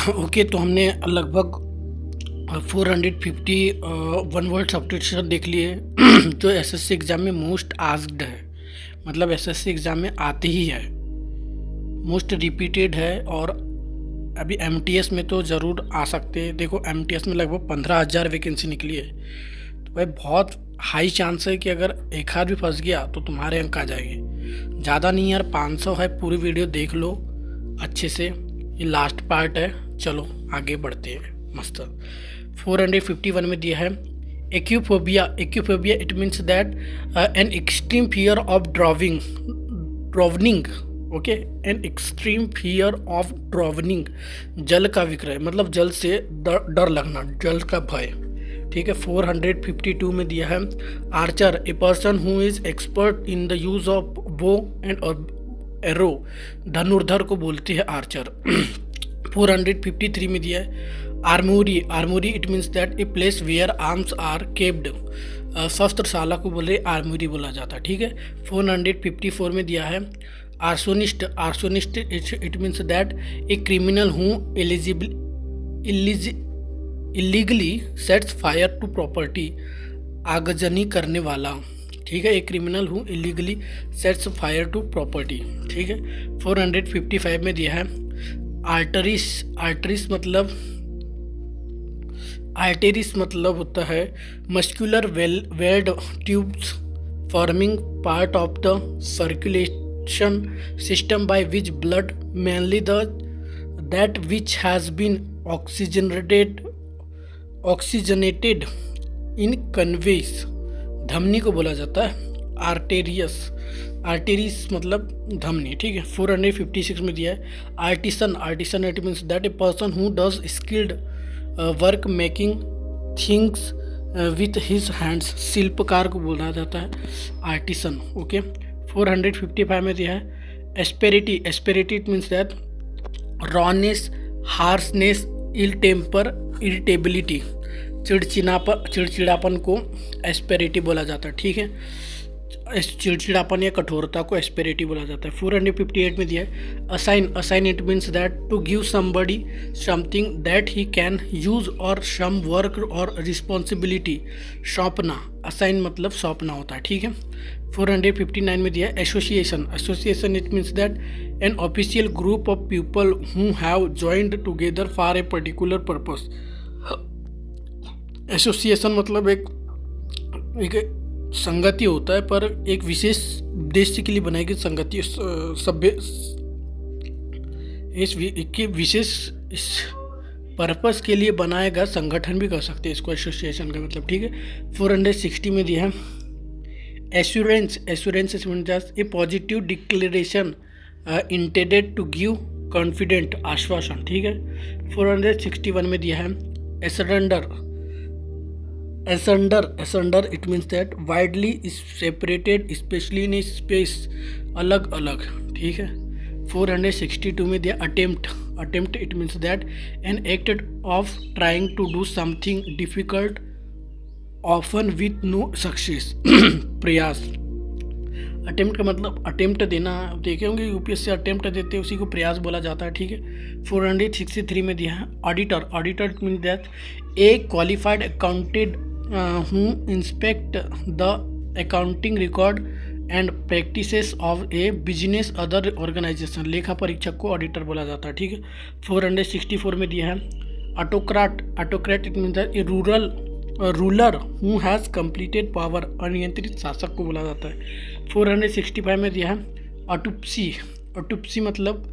Okay, तो हमने लगभग 450 वन वर्ड सब्सटीट्यूशन देख लिए जो एसएससी एग्ज़ाम में मोस्ट आस्क्ड है, मतलब एसएससी एग्ज़ाम में आते ही है, मोस्ट रिपीटेड है। और अभी एमटीएस में तो ज़रूर आ सकते हैं। देखो एमटीएस में लगभग 15,000 वैकेंसी निकली है, तो भाई बहुत हाई चांस है कि अगर एक हाथ भी फंस गया तो तुम्हारे अंक आ जाएंगे। ज़्यादा नहीं यार, 500 है। पूरी वीडियो देख लो अच्छे से, ये लास्ट पार्ट है। चलो आगे बढ़ते हैं। मस्त 451 में दिया है aquaphobia. Aquaphobia it means that an extreme fear of drowning. Okay, an extreme fear of drowning, जल का विक्रय, मतलब जल से डर लगना, जल का भय। ठीक है। 452 में दिया है archer, a person who is expert in the use of bow and arrow, धनुर्धर को बोलते हैं आर्चर। 453 में दिया है armoury. Armoury it means that a place where arms are kept, शस्त्रशाला को बोले आर्मोरी बोला जाता है। ठीक है। 454 में दिया है arsonist. Arsonist it means that a criminal who illegally sets fire to property, आगजनी करने वाला। ठीक है। एक criminal who illegally sets fire to property. ठीक है। 455 में दिया है आर्टरीज। आर्टेरिस मतलब होता है muscular walled tubes forming part of the circulation system by which blood mainly that which has been oxygenated in conveys, धमनी को बोला जाता है आर्टेरिस मतलब धमनी। ठीक है। 456 में दिया है artisan it means that A person who does skilled work making things with his hands, शिल्पकार को बोला जाता है आर्टिसन। ओके। 455 में दिया है asperity. Asperity it means that rawness, harshness, ill temper, irritability, चिड़चिड़ापन को एस्पेरिटी बोला जाता है। ठीक है। चिड़चिड़ापन या कठोरता को एस्पेरिटी बोला जाता है। 458 में दिया है assign it means that to give somebody something that he can use और सम वर्क और रिस्पॉन्सिबिलिटी, सौंपना। असाइन मतलब सौंपना होता है। ठीक है। 459 में दिया है association it means that an official group of people who have joined together for a particular purpose. Association मतलब एक संगति होता है, पर एक विशेष उद्देश्य के लिए बनाई गई संगति, विशेष पर्पस के लिए बनाया गया संगठन भी कर सकते हैं इसको एसोसिएशन का मतलब। ठीक है। 460 में दिया है assurance means a positive declaration intended to give confident, आश्वासन। ठीक है। 461 में दिया है asunder it means that widely separated especially in space, अलग अलग। ठीक है। 462 में दिया attempt it means that an act of trying to do something difficult often with no success, प्रयास। अटेम्प्ट का मतलब अटेम्प्ट देना, देखे होंगे यूपीएससी अटेम्प्ट देते हैं, उसी को प्रयास बोला जाता है। ठीक है। 463 में दिया है auditor it means that a qualified accountant who inspect the accounting record and practices of a business other organisation, लेखा परीक्षक को ऑडिटर बोला जाता है। ठीक है। 464 में दिया है autocrat it means that A ruler who has completed power, अनियंत्रित शासक को बोला जाता है। 465 में दिया है ऑटोप्सी मतलब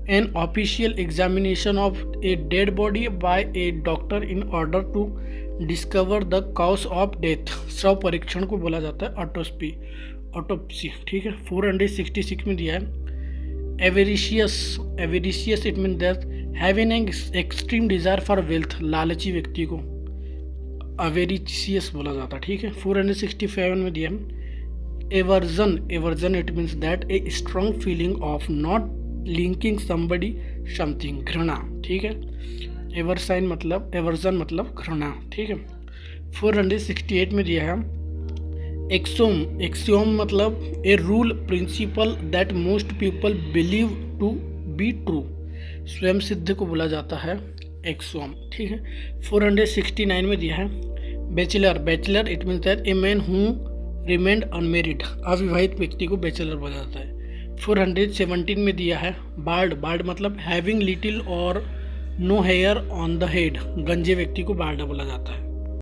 an official examination of a dead body by a doctor in order to discover the cause of death, शव परीक्षण को बोला जाता है ऑटोप्सी। ठीक है। 466 में दिया है avaricious it mean that having an extreme desire for wealth, लालची व्यक्ति को अवेरिशियस बोला जाता है। ठीक है। 467 में दिया है aversion it means that a strong feeling of not linking somebody something, घृणा। ठीक है। एवर्जन मतलब घृणा। ठीक है। 468 में दिया है एक्सियोम मतलब a rule principle that most people believe to be true, स्वयं सिद्ध को बोला जाता है एक्सॉम, ठीक है। 469 में दिया है bachelor, bachelor it means that a man who remained unmarried, अविवाहित व्यक्ति को बैचलर बोला जाता है। 417 में दिया है बार्ड, बार्ड मतलब हैविंग लिटिल और no hair on the head, गंजे व्यक्ति को बार्ड बोला जाता है।